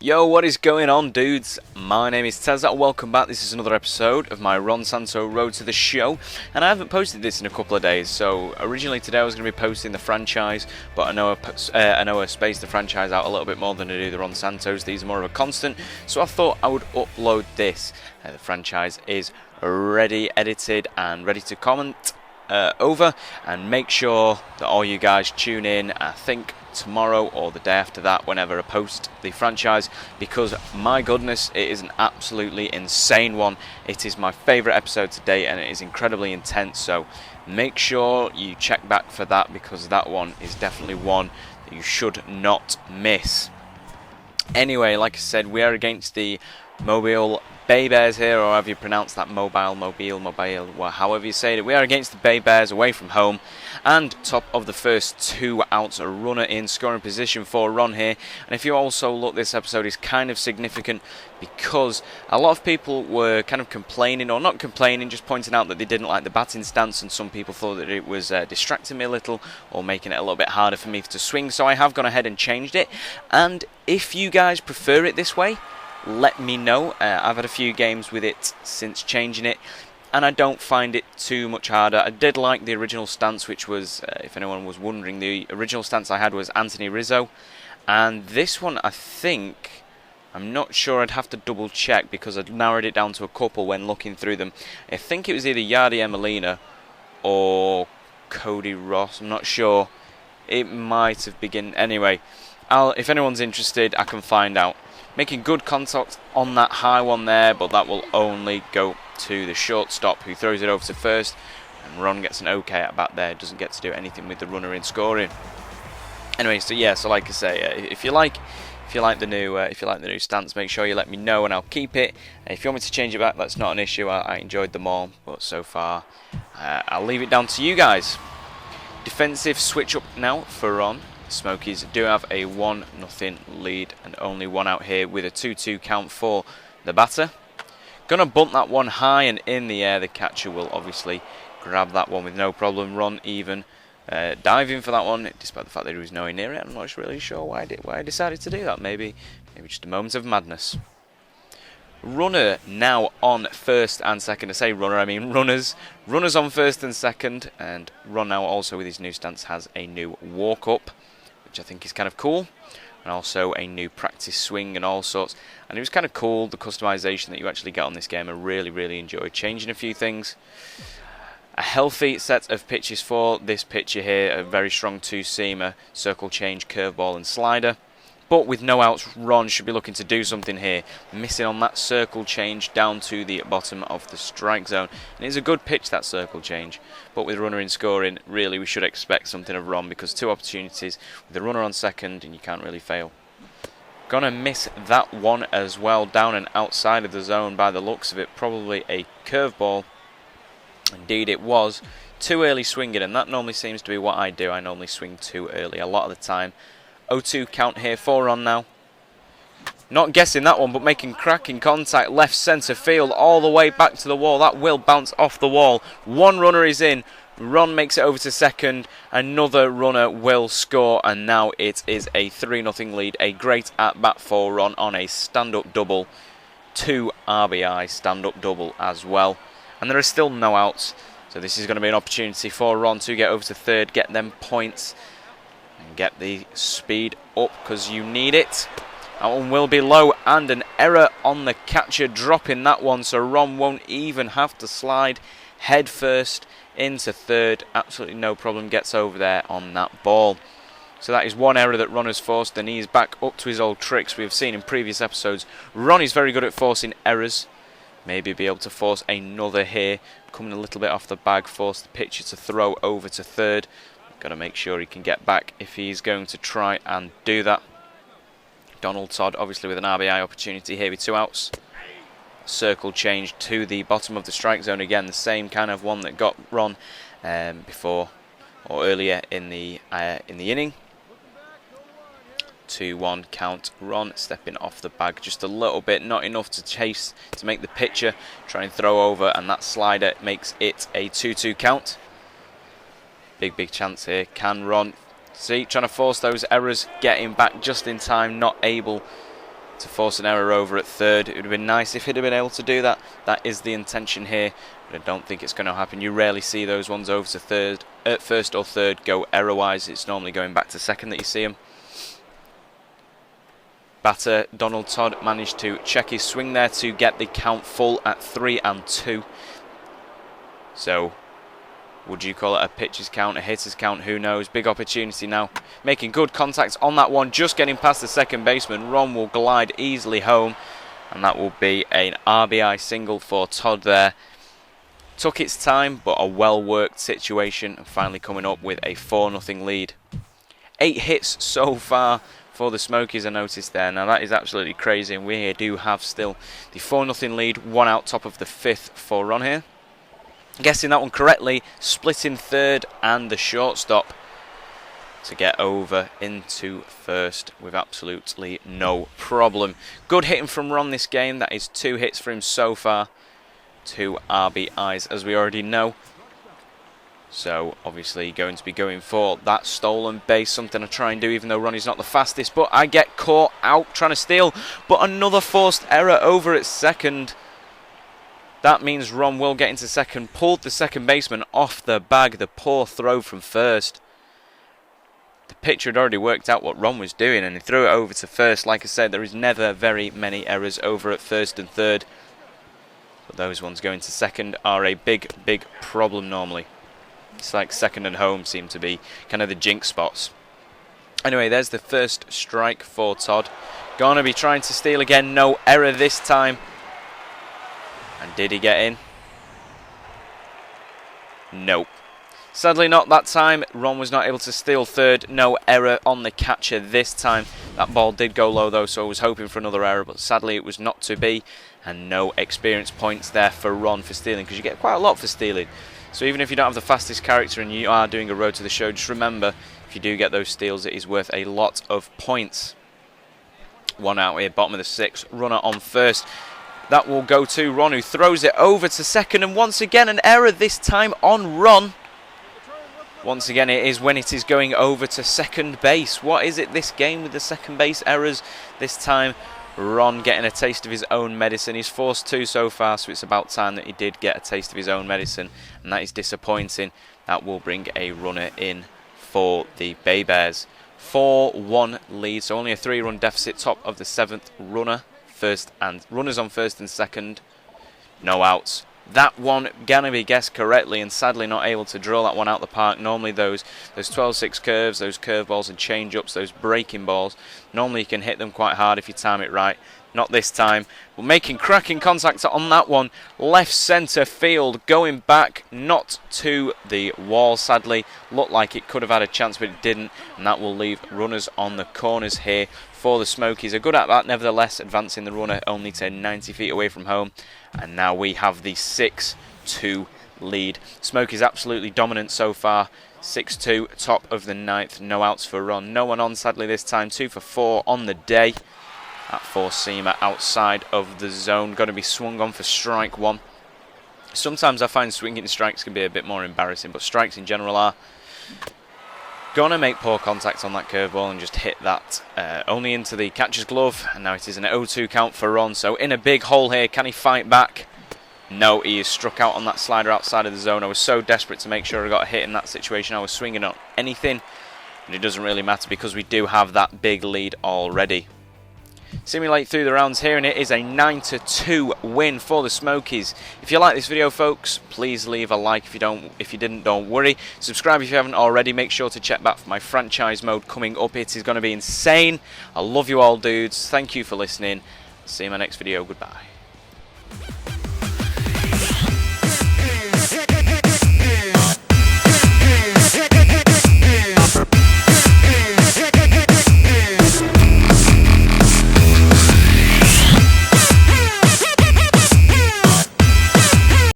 Yo, what is going on, dudes? My name is Tazza. Welcome back. This is another episode of my Santo Road to the Show, and I haven't posted this in a couple of days. So originally today I was going to be posting the franchise, but I know I spaced the franchise out a little bit more than I do the Ron Santos. These are more of a constant, so I thought I would upload this. The franchise is ready, edited, and ready to comment over, and make sure that all you guys tune in. I think tomorrow or the day after that, whenever I post the franchise, because my goodness, it is an absolutely insane one. It is my favourite episode to date, and it is incredibly intense, so make sure you check back for that, because that one is definitely one that you should not miss. Anyway, like I said, we are against the Mobile Bay Bears here, or however you pronounce that, mobile, well, however you say it. We are against the Bay Bears away from home, and top of the first 2 outs, a runner in scoring position for Ron here. And if you also look, this episode is kind of significant because a lot of people were kind of complaining, or not complaining, just pointing out that they didn't like the batting stance, and some people thought that it was distracting me a little, or making it a little bit harder for me to swing. So I have gone ahead and changed it, and if you guys prefer it this way, let me know. I've had a few games with it since changing it, and I don't find it too much harder. I did like the original stance, which was, if anyone was wondering, the original stance I had was Anthony Rizzo, and this one I think, I'm not sure, I'd have to double check because I'd narrowed it down to a couple when looking through them. I think it was either Yadier Molina or Cody Ross, I'm not sure. It might have begun. Anyway, if anyone's interested, I can find out. Making good contact on that high one there, but that will only go to the shortstop, who throws it over to first, and Ron gets an okay at bat there. Doesn't get to do anything with the runner in scoring. Anyway, so yeah, so like I say, if you like the new stance, make sure you let me know and I'll keep it. If you want me to change it back, that's not an issue. I enjoyed them all, but so far I'll leave it down to you guys. Defensive switch up now for Ron. Smokies do have a 1-0 lead and only 1 out here with a 2-2 count for the batter. Gonna bunt that one high and in the air. The catcher will obviously grab that one with no problem. Ron even diving for that one, despite the fact that he was nowhere near it. I'm not really sure why I decided to do that. Maybe just a moment of madness. Runner now on first and second. I say runner, I mean runners. Runners on first and second, and Ron now also with his new stance has a new walk-up, which I think is kind of cool, and also a new practice swing and all sorts. And it was kind of cool, the customization that you actually get on this game. I really enjoyed changing a few things. A healthy set of pitches for this pitcher here, a very strong 2-seamer, circle change, curveball and slider. But with no outs, Ron should be looking to do something here. Missing on that circle change down to the bottom of the strike zone. And it's a good pitch, that circle change. But with runner in scoring, really we should expect something of Ron, because 2 opportunities with the runner on second and you can't really fail. Gonna miss that one as well, down and outside of the zone by the looks of it. Probably a curveball. Indeed it was. Too early swinging, and that normally seems to be what I do. I normally swing too early a lot of the time. 0-2 count here for Ron now. Not guessing that one, but making cracking contact left centre field all the way back to the wall. That will bounce off the wall. 1 runner is in. Ron makes it over to second. Another runner will score, and now it is a 3-0 lead. A great at-bat for Ron on a stand-up double. 2 RBI stand-up double as well. And there are still no outs. So this is going to be an opportunity for Ron to get over to third, get them points, and get the speed up, because you need it. That one will be low, and an error on the catcher dropping that one, so Ron won't even have to slide head first into third. Absolutely no problem, gets over there on that ball. So that is 1 error that Ron has forced, and he's back up to his old tricks we have seen in previous episodes. Ron is very good at forcing errors. Maybe be able to force another here. Coming a little bit off the bag, force the pitcher to throw over to third. Got to make sure he can get back if he's going to try and do that. Donald Todd obviously with an RBI opportunity here with 2 outs. Circle change to the bottom of the strike zone again, the same kind of one that got Ron before or earlier in the inning. 2-1 count. Ron stepping off the bag just a little bit, not enough to chase to make the pitcher try and throw over, and that slider makes it a 2-2 count. Big chance here. Can Ron see, trying to force those errors, getting back just in time, not able to force an error over at third. It would have been nice if he'd have been able to do that. That is the intention here, but I don't think it's going to happen. You rarely see those ones over to third, at first or third go error-wise. It's normally going back to second that you see them. Batter Donald Todd managed to check his swing there to get the count full at 3-2. So, would you call it a pitcher's count, a hitter's count? Who knows? Big opportunity now. Making good contact on that one, just getting past the second baseman. Ron will glide easily home, and that will be an RBI single for Todd there. Took its time, but a well-worked situation, and finally coming up with a 4-0 lead. 8 hits so far for the Smokies, I noticed there. Now that is absolutely crazy, and we do have still the 4-0 lead, 1 out top of the 5th for Ron here. Guessing that one correctly, splitting third and the shortstop to get over into first with absolutely no problem. Good hitting from Ron this game. That is 2 hits for him so far, 2 RBIs as we already know. So obviously going to be going for that stolen base, something I try and do even though Ronnie's not the fastest, but I get caught out trying to steal, but another forced error over at second. That means Ron will get into second, pulled the second baseman off the bag, the poor throw from first. The pitcher had already worked out what Ron was doing and he threw it over to first. Like I said, there is never very many errors over at first and third, but those ones going to second are a big problem normally. It's like second and home seem to be kind of the jinx spots. Anyway, there's the first strike for Todd. Gonna be trying to steal again, no error this time. And did he get in? Nope. Sadly not that time. Ron was not able to steal third. No error on the catcher this time. That ball did go low though, so I was hoping for another error, but sadly it was not to be. And no experience points there for Ron for stealing, because you get quite a lot for stealing. So even if you don't have the fastest character and you are doing a road to the show, just remember, if you do get those steals, it is worth a lot of points. 1 out here, bottom of the 6th, runner on first. That will go to Ron, who throws it over to second, and once again an error this time on Ron. Once again it is when it is going over to second base. What is it this game with the second base errors? This time Ron getting a taste of his own medicine. He's forced 2 so far, so it's about time that he did get a taste of his own medicine, and that is disappointing. That will bring a runner in for the Bay Bears. 4-1 lead, so only a 3-run deficit, top of the 7th runner. Runners on first and second, no outs. That one gonna be guessed correctly, and sadly not able to drill that one out the park. Normally those 12-6 curves, those curveballs and change-ups, those breaking balls, normally you can hit them quite hard if you time it right. Not this time. We're making cracking contact on that one. Left centre field, going back, not to the wall sadly. Looked like it could have had a chance, but it didn't, and that will leave runners on the corners here for the Smokies. Are good at that, nevertheless, advancing the runner only to 90 feet away from home. And now we have the 6-2 lead. Smokies absolutely dominant so far. 6-2, top of the 9th. No outs for Ron. No one on sadly this time. 2 for 4 on the day. That 4-seamer outside of the zone. Got to be swung on for strike 1. Sometimes I find swinging strikes can be a bit more embarrassing, but strikes in general are. Gonna make poor contact on that curveball and just hit that only into the catcher's glove. And now it is an 0-2 count for Ron. So in a big hole here. Can he fight back? No, he is struck out on that slider outside of the zone. I was so desperate to make sure I got a hit in that situation. I was swinging on anything. And it doesn't really matter because we do have that big lead already. Simulate through the rounds here, and it is a 9-2 win for the Smokies. If you like this video, folks, please leave a like. If you didn't, don't worry. Subscribe if you haven't already. Make sure to check back for my franchise mode coming up. It is going to be insane. I love you all, dudes. Thank you for listening. See you in my next video. Goodbye.